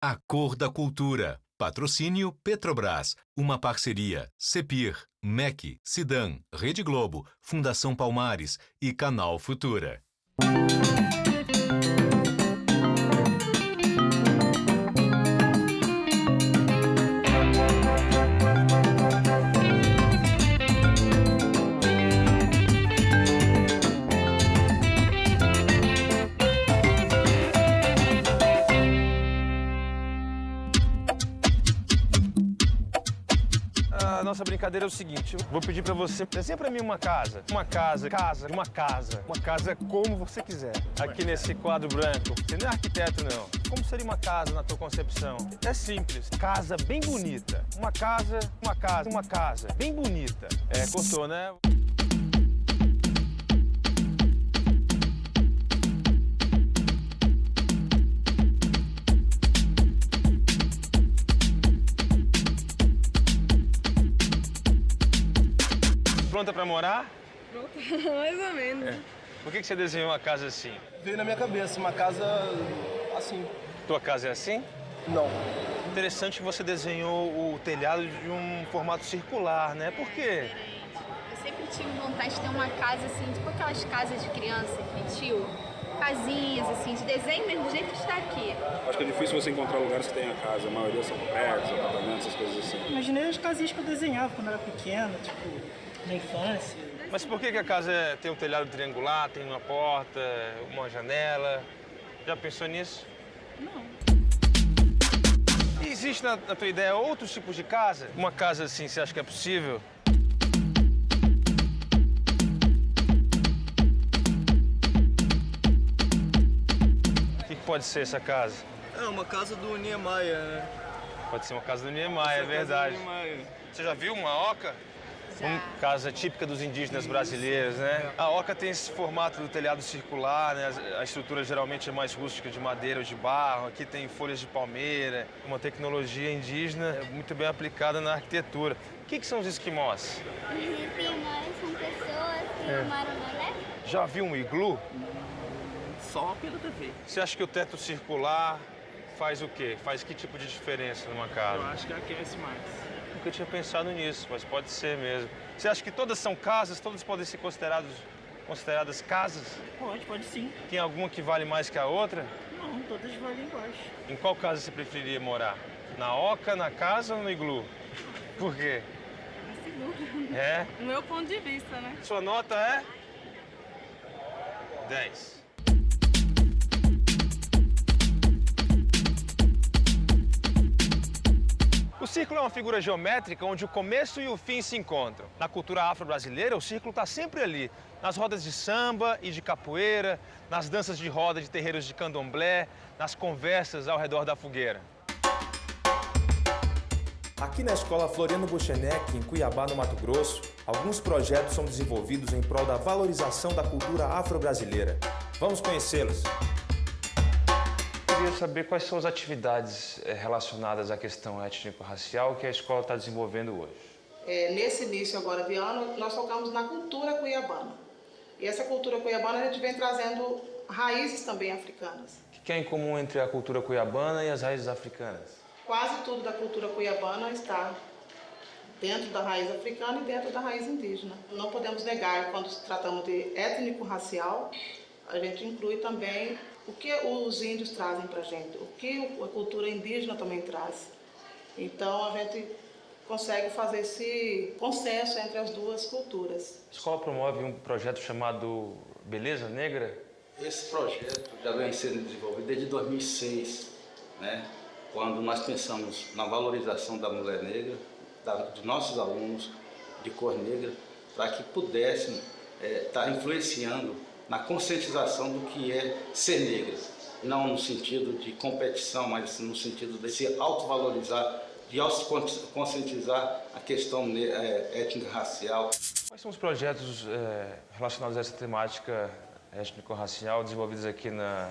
A Cor da Cultura. Patrocínio Petrobras. Uma parceria Cepir, MEC, Cidan, Rede Globo, Fundação Palmares e Canal Futura. A nossa brincadeira é o seguinte, eu vou pedir pra você, desenha pra mim uma casa. Uma casa como você quiser. Aqui nesse quadro branco. Você não é arquiteto, não. Como seria uma casa na tua concepção? É simples, casa bem bonita. Uma casa bem bonita. É, cortou, né? Pronta pra morar? Pronto, mais ou menos. É. Por que você desenhou uma casa assim? Veio na minha cabeça uma casa assim. Tua casa é assim? Não. Interessante que você desenhou o telhado de um formato circular, né? Por quê? Eu sempre tive vontade de ter uma casa assim, tipo aquelas casas de criança infantil. Casinhas, assim, de desenho mesmo, do jeito que está aqui. Acho que é difícil você encontrar lugares que tenha casa. A maioria são prédios, apartamentos, essas coisas assim. Imaginei as casinhas que eu desenhava quando era pequena, tipo, na infância. Mas por que a casa tem um telhado triangular, tem uma porta, uma janela? Já pensou nisso? Não. E existe na tua ideia outros tipos de casa? Uma casa assim, você acha que é possível? O que pode ser essa casa? É uma casa do Niemeyer, né? Pode ser uma casa do Niemeyer, é verdade. Você já viu uma oca? Uma casa típica dos indígenas brasileiros, né? A oca tem esse formato do telhado circular, né? A estrutura geralmente é mais rústica, de madeira ou de barro. Aqui tem folhas de palmeira, uma tecnologia indígena muito bem aplicada na arquitetura. O que são os esquimós? Os esquimós são pessoas que moram na neve. Já viu um iglu? Só pela TV. Você acha que o teto circular faz o quê? Faz que tipo de diferença numa casa? Eu acho que aquece mais. Nunca tinha pensado nisso, mas pode ser mesmo. Você acha que todas são casas? Todas podem ser consideradas casas? Pode sim. Tem alguma que vale mais que a outra? Não, todas valem iguais. Em qual casa você preferiria morar? Na oca, na casa ou no iglu? Por quê? Seguro. É? Do meu ponto de vista, né? Sua nota é? 10. O círculo é uma figura geométrica onde o começo e o fim se encontram. Na cultura afro-brasileira, o círculo está sempre ali, nas rodas de samba e de capoeira, nas danças de roda de terreiros de candomblé, nas conversas ao redor da fogueira. Aqui na Escola Floriano Buchenec, em Cuiabá, no Mato Grosso, alguns projetos são desenvolvidos em prol da valorização da cultura afro-brasileira. Vamos conhecê-los. Eu queria saber quais são as atividades relacionadas à questão étnico-racial que a escola está desenvolvendo hoje. Nesse início agora de ano, nós focamos na cultura cuiabana. E essa cultura cuiabana a gente vem trazendo raízes também africanas. O que é em comum entre a cultura cuiabana e as raízes africanas? Quase tudo da cultura cuiabana está dentro da raiz africana e dentro da raiz indígena. Não podemos negar, quando tratamos de étnico-racial, a gente inclui também o que os índios trazem para a gente, o que a cultura indígena também traz. Então, a gente consegue fazer esse consenso entre as duas culturas. A escola promove um projeto chamado Beleza Negra? Esse projeto já vem sendo desenvolvido desde 2006, né? Quando nós pensamos na valorização da mulher negra, de nossos alunos de cor negra, para que pudessem estar influenciando na conscientização do que é ser negra. Não no sentido de competição, mas no sentido de se autovalorizar, de conscientizar a questão étnico-racial. Quais são os projetos relacionados a essa temática étnico-racial desenvolvidos aqui na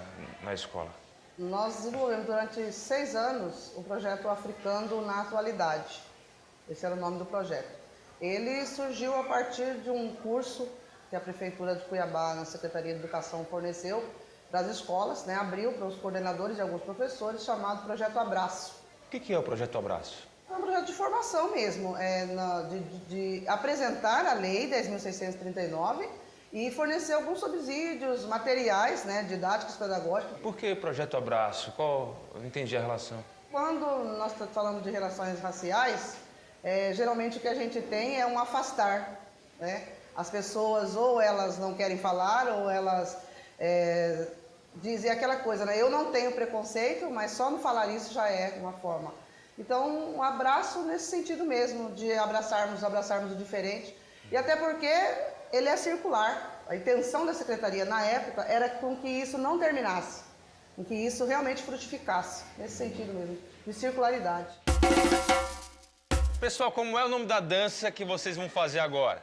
escola? Nós desenvolvemos durante 6 anos o projeto Africando na Atualidade. Esse era o nome do projeto. Ele surgiu a partir de um curso que a Prefeitura de Cuiabá, na Secretaria de Educação, forneceu, para as escolas, né, abriu para os coordenadores e alguns professores, chamado Projeto Abraço. O que é o Projeto Abraço? É um projeto de formação mesmo, de apresentar a Lei 10.639 e fornecer alguns subsídios, materiais, né, didáticos, pedagógicos. Por que Projeto Abraço? Eu não entendi a relação. Quando nós falamos de relações raciais, geralmente o que a gente tem é um afastar, né? As pessoas ou elas não querem falar ou elas dizem aquela coisa, né? Eu não tenho preconceito, mas só não falar isso já é uma forma. Então, um abraço nesse sentido mesmo, de abraçarmos o diferente. E até porque ele é circular. A intenção da Secretaria, na época, era com que isso não terminasse, com que isso realmente frutificasse, nesse sentido mesmo, de circularidade. Pessoal, como é o nome da dança que vocês vão fazer agora?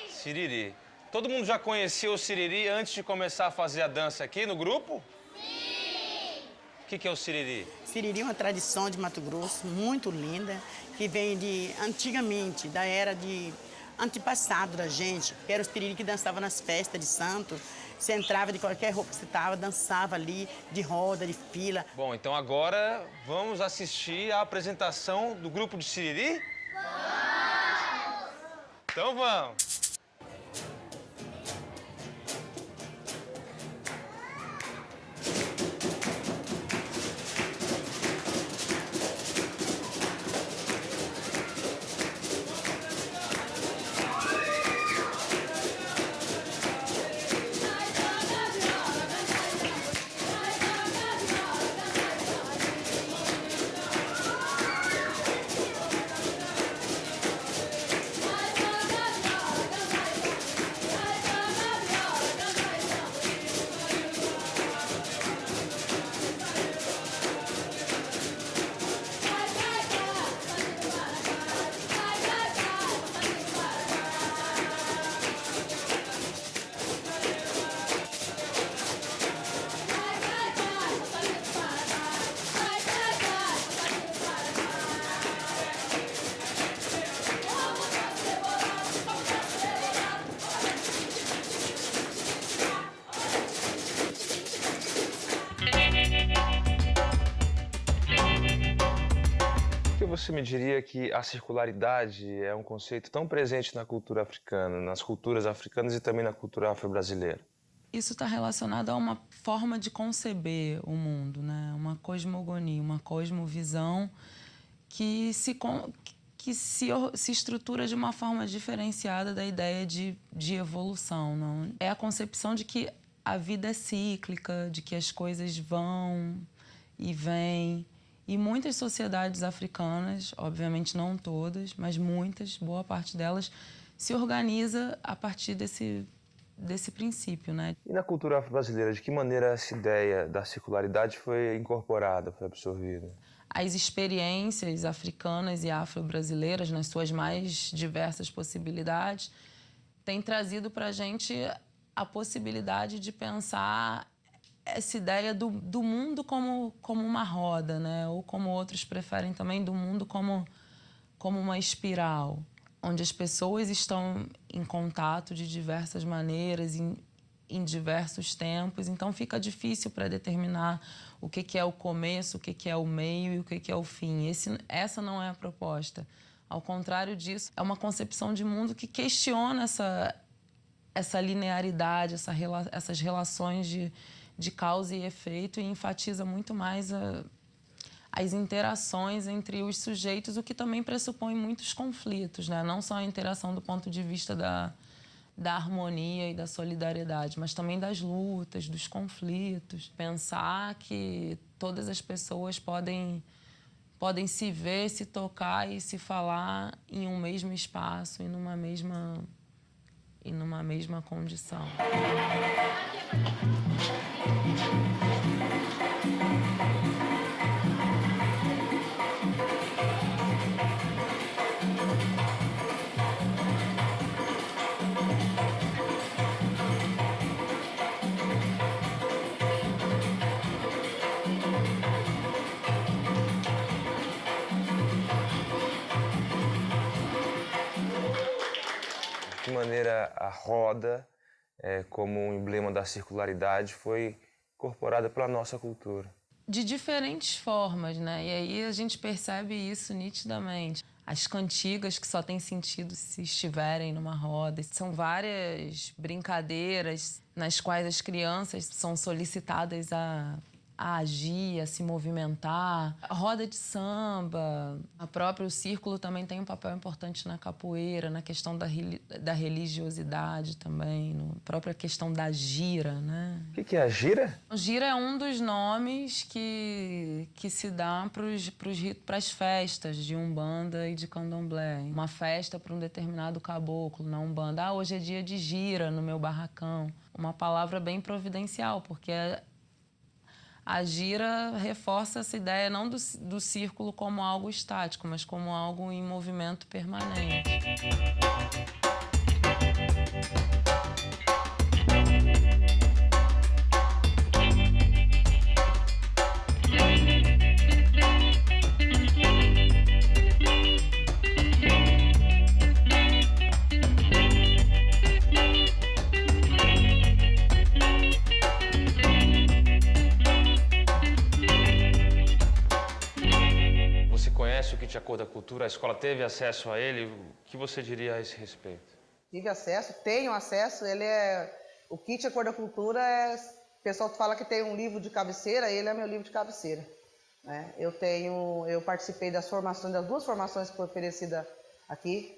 Siriri. Todo mundo já conheceu o Siriri antes de começar a fazer a dança aqui no grupo? Sim! O que é o Siriri? Siriri é uma tradição de Mato Grosso muito linda, que vem de antigamente, da era de antepassado da gente, que era o Siriri que dançava nas festas de santo. Você entrava de qualquer roupa que você estava, dançava ali, de roda, de fila. Bom, então agora vamos assistir a apresentação do grupo de Siriri? Vamos! Então vamos! Você me diria que a circularidade é um conceito tão presente na cultura africana, nas culturas africanas e também na cultura afro-brasileira? Isso está relacionado a uma forma de conceber o mundo, né? Uma cosmogonia, uma cosmovisão que se estrutura de uma forma diferenciada da ideia de evolução. Não? É a concepção de que a vida é cíclica, de que as coisas vão e vêm. E muitas sociedades africanas, obviamente não todas, mas muitas, boa parte delas, se organiza a partir desse princípio, né? E na cultura afro-brasileira, de que maneira essa ideia da circularidade foi incorporada, foi absorvida? As experiências africanas e afro-brasileiras, nas suas mais diversas possibilidades, têm trazido para a gente a possibilidade de pensar essa ideia do mundo como uma roda, né? Ou como outros preferem também, do mundo como uma espiral, onde as pessoas estão em contato de diversas maneiras, em diversos tempos. Então fica difícil para determinar o que é o começo, o que é o meio e o que é o fim. Essa não é a proposta. Ao contrário disso, é uma concepção de mundo que questiona essa linearidade, essas relações de causa e efeito e enfatiza muito mais as interações entre os sujeitos, o que também pressupõe muitos conflitos, né? Não só a interação do ponto de vista da harmonia e da solidariedade, mas também das lutas, dos conflitos. Pensar que todas as pessoas podem se ver, se tocar e se falar em um mesmo espaço e numa mesma condição. De que maneira a roda como um emblema da circularidade foi incorporada pela nossa cultura. De diferentes formas, né? E aí a gente percebe isso nitidamente. As cantigas que só têm sentido se estiverem numa roda. São várias brincadeiras nas quais as crianças são solicitadas a agir, a se movimentar. A roda de samba, o próprio círculo também tem um papel importante na capoeira, na questão da religiosidade também, na própria questão da gira, né? O que é a gira? A gira é um dos nomes que se dá para as festas de Umbanda e de Candomblé. Uma festa para um determinado caboclo na Umbanda. Ah, hoje é dia de gira no meu barracão. Uma palavra bem providencial, porque a gira reforça essa ideia não do círculo como algo estático, mas como algo em movimento permanente. O Kit A Cor da Cultura, a escola teve acesso a ele, o que você diria a esse respeito? Tive acesso, tenho acesso, o Kit A Cor da Cultura o pessoal fala que tem um livro de cabeceira, ele é meu livro de cabeceira, né? Eu participei das duas formações que foi oferecida aqui,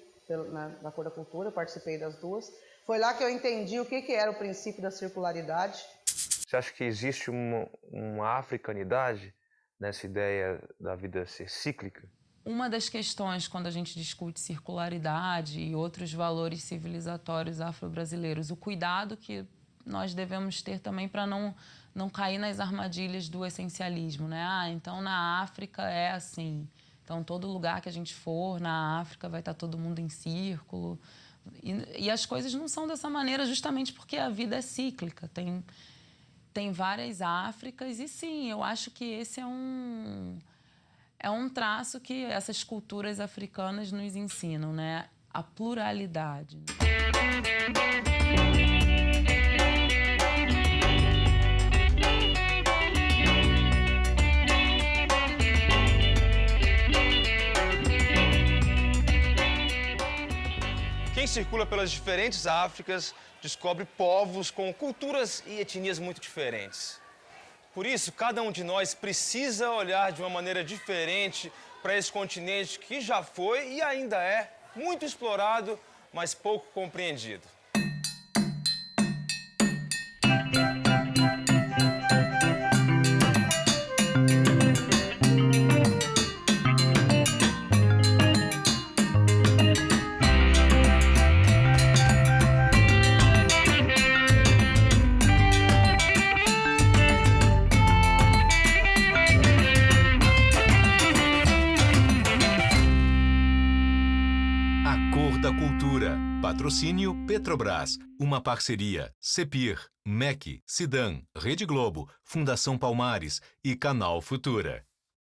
na Cor da Cultura, eu participei das duas. Foi lá que eu entendi o que era o princípio da circularidade. Você acha que existe uma africanidade nessa ideia da vida ser cíclica? Uma das questões, quando a gente discute circularidade e outros valores civilizatórios afro-brasileiros, o cuidado que nós devemos ter também para não cair nas armadilhas do essencialismo, né? Ah, então na África é assim. Então todo lugar que a gente for na África vai estar todo mundo em círculo. E as coisas não são dessa maneira justamente porque a vida é cíclica. Tem várias Áfricas e sim, eu acho que esse é um traço que essas culturas africanas nos ensinam, né? A pluralidade. Quem circula pelas diferentes Áfricas descobre povos com culturas e etnias muito diferentes. Por isso, cada um de nós precisa olhar de uma maneira diferente para esse continente que já foi e ainda é muito explorado, mas pouco compreendido. Patrocínio Petrobras, uma parceria CEPIR, MEC, Cidan, Rede Globo, Fundação Palmares e Canal Futura.